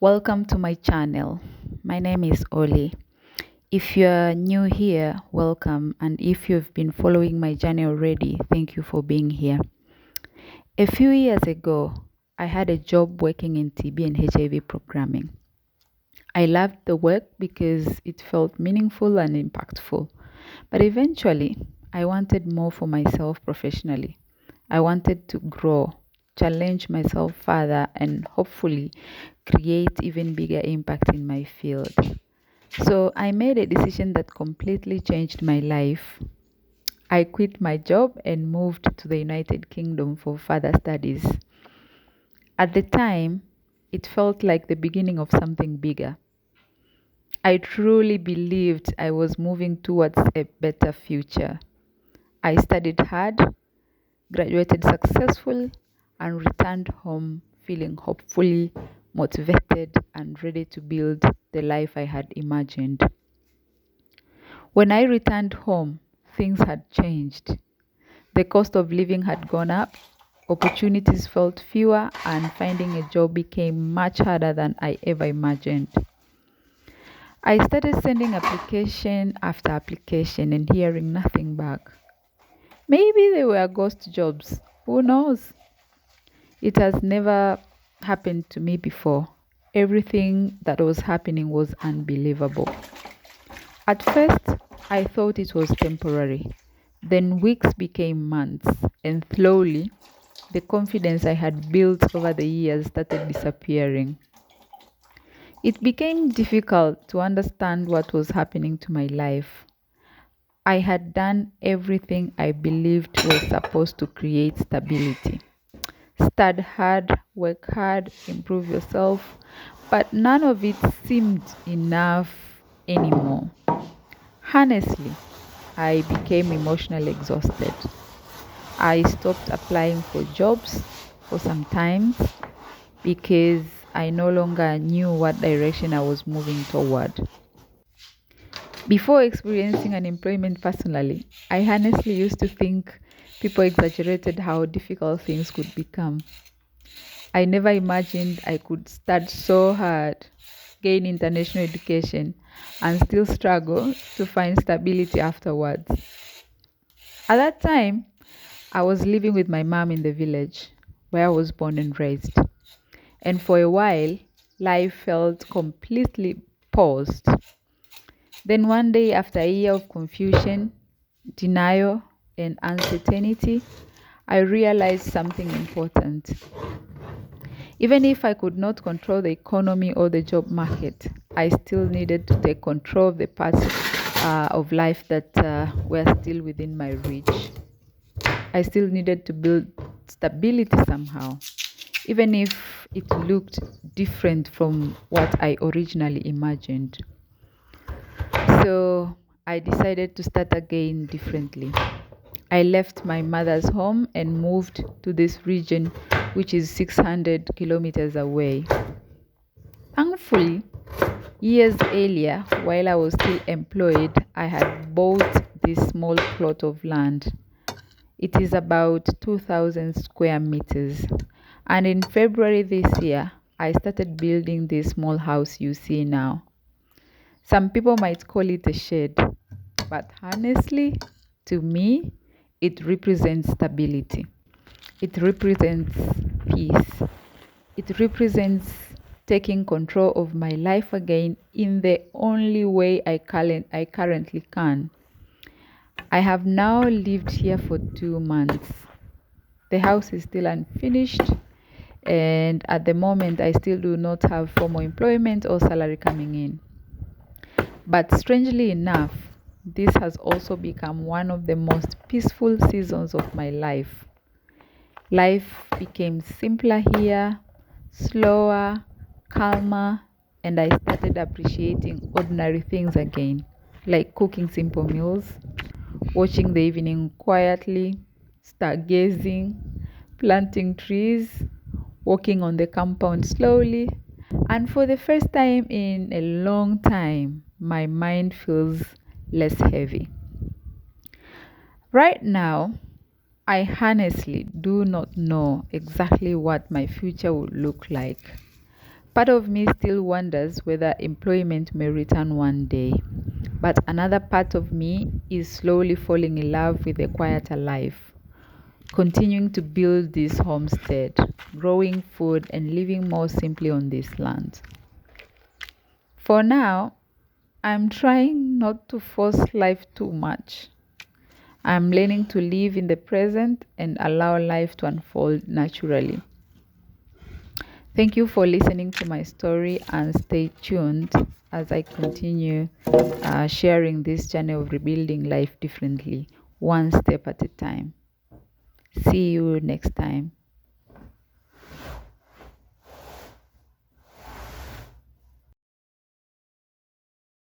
Welcome to my channel. My name is Oli. If you're new here, welcome. And if you've been following my journey already, thank you for being here. A few years ago, I had a job working in TB and HIV programming. I loved the work because it felt meaningful and impactful. But eventually, I wanted more for myself professionally. I wanted to grow, challenge myself further, and hopefully create even bigger impact in my field. So I made a decision that completely changed my life. I quit my job and moved to the United Kingdom for further studies. At the time, it felt like the beginning of something bigger. I truly believed I was moving towards a better future. I studied hard, graduated successful, and returned home feeling hopefully motivated and ready to build the life I had imagined. When I returned home, things had changed. The cost of living had gone up, opportunities felt fewer, and finding a job became much harder than I ever imagined. I started sending application after application and hearing nothing back. Maybe they were ghost jobs. Who knows? It has never happened to me before. Everything that was happening was unbelievable. At first, I thought it was temporary. Then weeks became months, and slowly, the confidence I had built over the years started disappearing. It became difficult to understand what was happening to my life. I had done everything I believed was supposed to create stability. Study hard, work hard, improve yourself, but none of it seemed enough anymore. Honestly, I became emotionally exhausted. I stopped applying for jobs for some time because I no longer knew what direction I was moving toward. Before experiencing unemployment personally, I honestly used to think people exaggerated how difficult things could become. I never imagined I could start so hard, gain international education, and still struggle to find stability afterwards. At that time, I was living with my mom in the village where I was born and raised. And for a while, life felt completely paused. Then one day, after a year of confusion, denial, and uncertainty, I realized something important. Even if I could not control the economy or the job market, I still needed to take control of the parts of life that were still within my reach. I still needed to build stability somehow, even if it looked different from what I originally imagined. So I decided to start again differently. I left my mother's home and moved to this region, which is 600 kilometers away. Thankfully, years earlier, while I was still employed, I had bought this small plot of land. It is about 2,000 square meters. And in February this year, I started building this small house you see now. Some people might call it a shed, but honestly, to me, it represents stability. It represents peace. It represents taking control of my life again in the only way I currently can. I have now lived here for 2 months. The house is still unfinished, and at the moment, I still do not have formal employment or salary coming in. But strangely enough, this has also become one of the most peaceful seasons of my life. Life became simpler here, slower, calmer, and I started appreciating ordinary things again, like cooking simple meals, watching the evening quietly, stargazing, planting trees, walking on the compound slowly, and for the first time in a long time, my mind feels less heavy. Right now, I honestly do not know exactly what my future would look like, Part of me still wonders whether employment may return one day, but another part of me is slowly falling in love with a quieter life, continuing to build this homestead, growing food, and living more simply on this land. For now, I'm trying not to force life too much. I'm learning to live in the present and allow life to unfold naturally. Thank you for listening to my story and stay tuned as I continue sharing this journey of rebuilding life differently, one step at a time. See you next time.